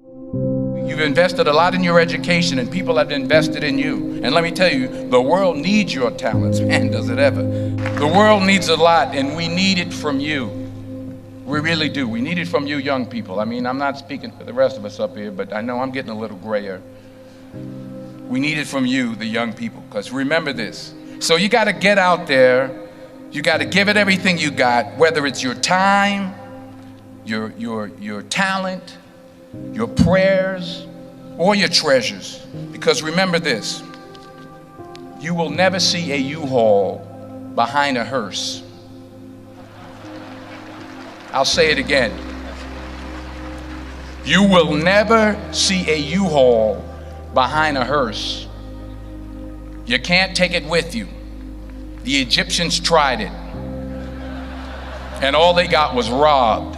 You've invested a lot in your education, and people have invested in you. And let me tell you, the world needs your talents. Man, does it ever. The world needs a lot, and we need it from you. We really do. We need it from you young people. I mean, I'm not speaking for the rest of us up here, but I know I'm getting a little grayer. We need it from you, the young people, because remember this. So you got to get out there. You got to give it everything you got, whether it's your time, your talent, your prayers, or your treasures. Because remember this, you will never see a U-Haul behind a hearse. I'll say it again. You will never see a U-Haul behind a hearse. You can't take it with you. The Egyptians tried it, and all they got was robbed.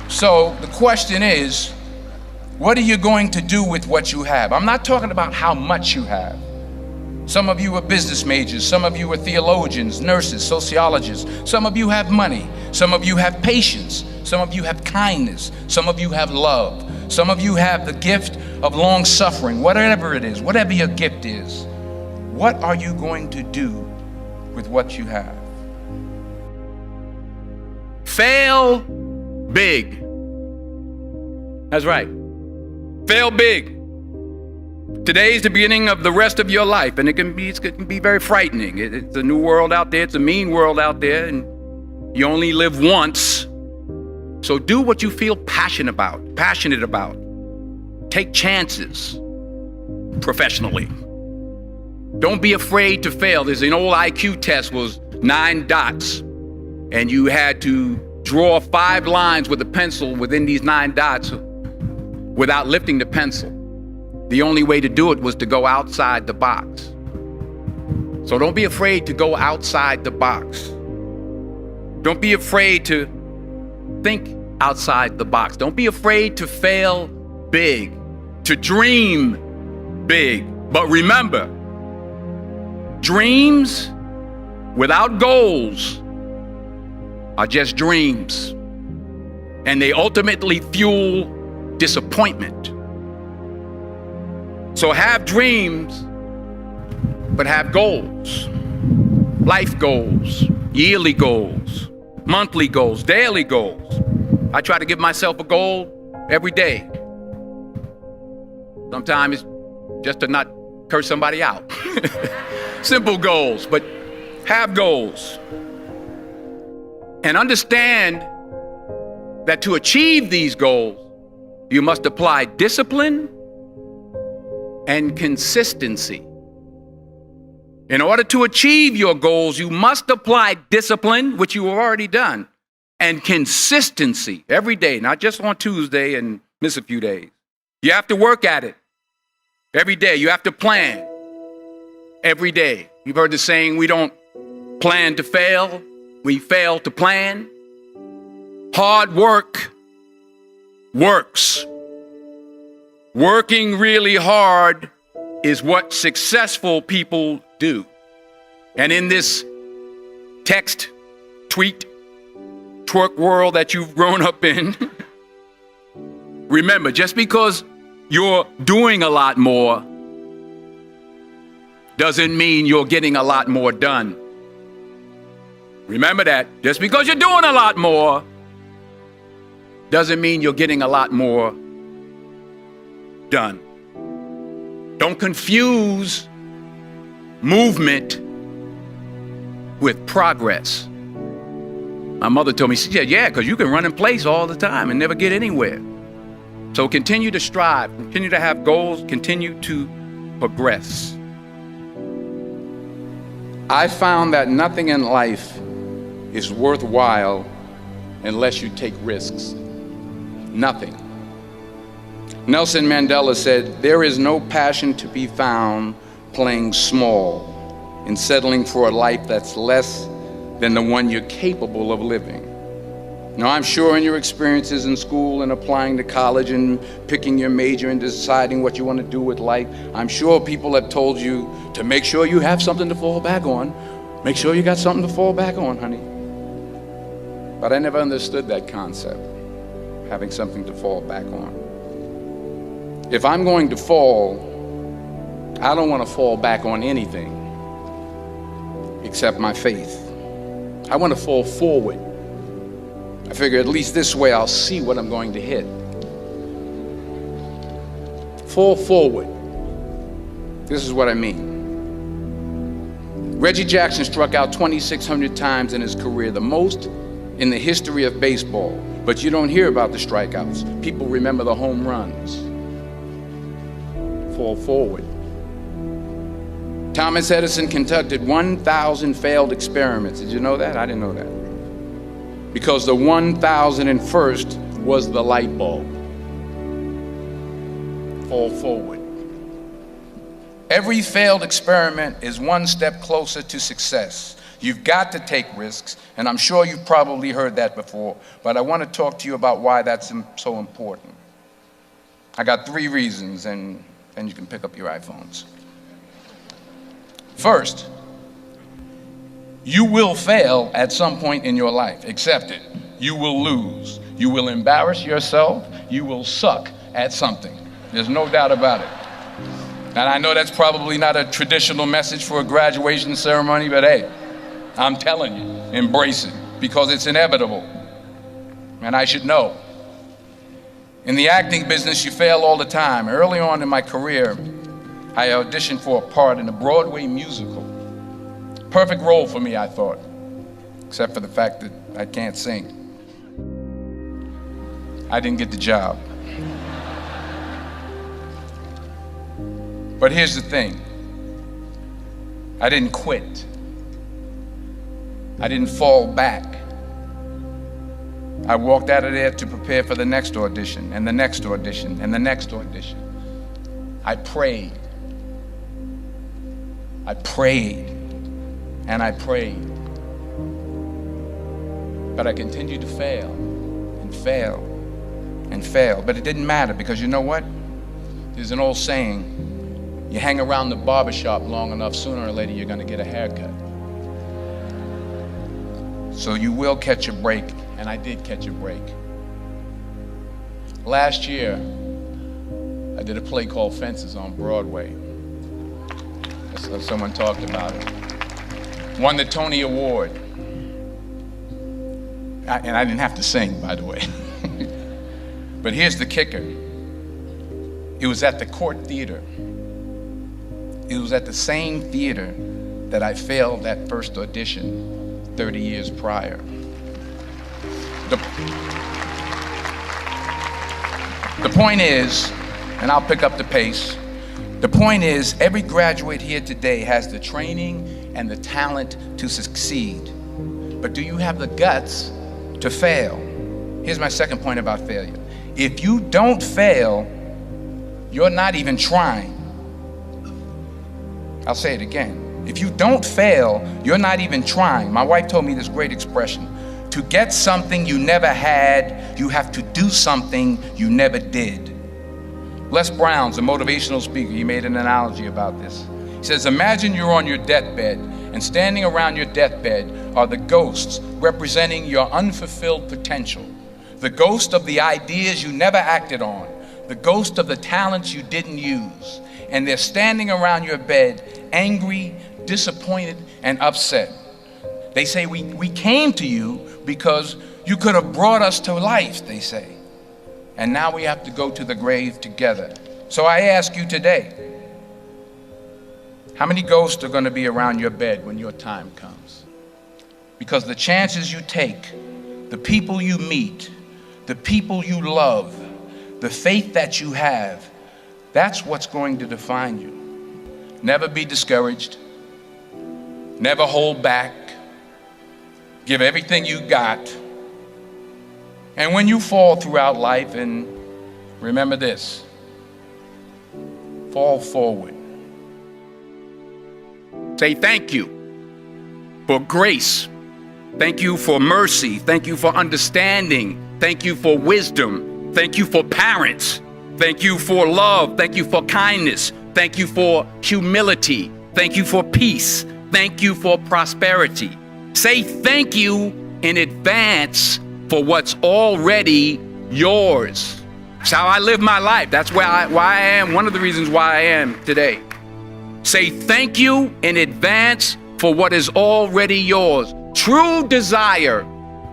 So the question is, what are you going to do with what you have? I'm not talking about how much you have. Some of you are business majors, some of you are theologians, nurses, sociologists. Some of you have money, some of you have patience, some of you have kindness, some of you have love, some of you have the gift of long suffering. Whatever it is, whatever your gift is, what are you going to do with what you have? Fail big. That's right. Fail big. Today's the beginning of the rest of your life, and it can be very frightening. It's a new world out there. It's a mean world out there, and you only live once. So do what you feel passionate about. Take chances professionally. Don't be afraid to fail. There's an old IQ test, was 9 dots, and you had to draw 5 lines with a pencil within these 9 dots without lifting the pencil. The only way to do it was to go outside the box. So don't be afraid to go outside the box. Don't be afraid to think outside the box. Don't be afraid to fail big, to dream big. But remember, dreams without goals are just dreams, and they ultimately fuel disappointment. So have dreams, but have goals. Life goals, yearly goals, monthly goals, daily goals. I try to give myself a goal every day. Sometimes it's just to not curse somebody out. Simple goals, but have goals. And understand that to achieve these goals, you must apply discipline and consistency. In order to achieve your goals, you must apply discipline, which you have already done, and consistency every day, not just on Tuesday and miss a few days. You have to work at it every day. You have to plan every day. You've heard the saying, we don't plan to fail, we fail to plan. Hard work works. Working really hard is what successful people do. And in this text, tweet, twerk world that you've grown up in, remember, just because you're doing a lot more doesn't mean you're getting a lot more done. Remember that. Just because you're doing a lot more doesn't mean you're getting a lot more done. Don't confuse movement with progress. My mother told me, she said, yeah, because you can run in place all the time and never get anywhere. So continue to strive, continue to have goals, continue to progress. I found that nothing in life is worthwhile unless you take risks. Nothing. Nelson Mandela said, there is no passion to be found playing small and settling for a life that's less than the one you're capable of living. Now, I'm sure in your experiences in school and applying to college and picking your major and deciding what you want to do with life, I'm sure people have told you to make sure you have something to fall back on. Make sure you got something to fall back on, honey. But I never understood that concept, having something to fall back on. If I'm going to fall, I don't want to fall back on anything except my faith. I want to fall forward. I figure at least this way I'll see what I'm going to hit. Fall forward. This is what I mean. Reggie Jackson struck out 2,600 times in his career, the most in the history of baseball. But you don't hear about the strikeouts. People remember the home runs. Fall forward. Thomas Edison conducted 1,000 failed experiments. Did you know that? I didn't know that. Because the 1,001st was the light bulb. Fall forward. Every failed experiment is one step closer to success. You've got to take risks, and I'm sure you've probably heard that before, but I want to talk to you about why that's so important. I got 3 reasons, and then you can pick up your iPhones. First, you will fail at some point in your life. Accept it. You will lose. You will embarrass yourself. You will suck at something. There's no doubt about it. And I know that's probably not a traditional message for a graduation ceremony, but hey, I'm telling you, embrace it, because it's inevitable. And I should know. In the acting business, you fail all the time. Early on in my career, I auditioned for a part in a Broadway musical. Perfect role for me, I thought, except for the fact that I can't sing. I didn't get the job. But here's the thing. I didn't quit. I didn't fall back. I walked out of there to prepare for the next audition, and the next audition, and the next audition. I prayed. I prayed, and I prayed. But I continued to fail, and fail, and fail. But it didn't matter, because you know what? There's an old saying, you hang around the barbershop long enough, sooner or later you're going to get a haircut. So you will catch a break, and I did catch a break. Last year, I did a play called Fences on Broadway. Someone talked about it. Won the Tony Award. And I didn't have to sing, by the way. But here's the kicker. It was at the Court Theater. It was at the same theater that I failed that first audition 30 years prior. The point is, and I'll pick up the pace, the point is every graduate here today has the training and the talent to succeed. But do you have the guts to fail? Here's my second point about failure. If you don't fail, you're not even trying. I'll say it again. If you don't fail, you're not even trying. My wife told me this great expression. To get something you never had, you have to do something you never did. Les Brown's a motivational speaker. He made an analogy about this. He says, imagine you're on your deathbed, and standing around your deathbed are the ghosts representing your unfulfilled potential. The ghost of the ideas you never acted on. The ghost of the talents you didn't use. And they're standing around your bed, angry, disappointed, and upset. They say, we came to you because you could have brought us to life, they say. And now we have to go to the grave together. So I ask you today, how many ghosts are going to be around your bed when your time comes? Because the chances you take, the people you meet, the people you love, the faith that you have, that's what's going to define you. Never be discouraged. Never hold back. Give everything you got. And when you fall throughout life, and remember this, fall forward. Say thank you for grace. Thank you for mercy. Thank you for understanding. Thank you for wisdom. Thank you for parents. Thank you for love. Thank you for kindness. Thank you for humility. Thank you for peace. Thank you for prosperity. Say thank you in advance for what's already yours. That's how I live my life. That's why I am, one of the reasons why I am today. Say thank you in advance for what is already yours. True desire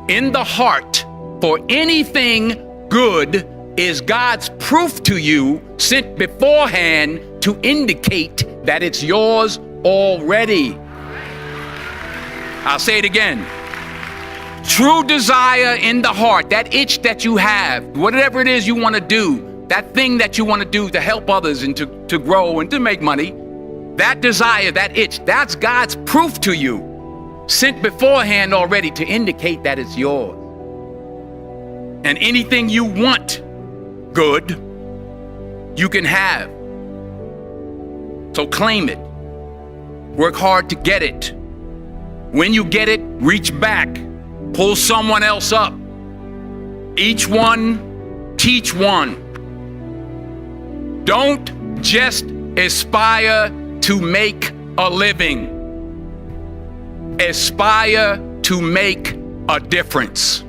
in the heart for anything good is God's proof to you, sent beforehand to indicate that it's yours already. I'll say it again. True desire in the heart, that itch that you have, whatever it is you want to do, that thing that you want to do to help others and to grow and to make money, that desire, that itch, that's God's proof to you, sent beforehand already to indicate that it's yours. And anything you want good, you can have. So claim it. Work hard to get it. When you get it, reach back. Pull someone else up. Each one, teach one. Don't just aspire to make a living. Aspire to make a difference.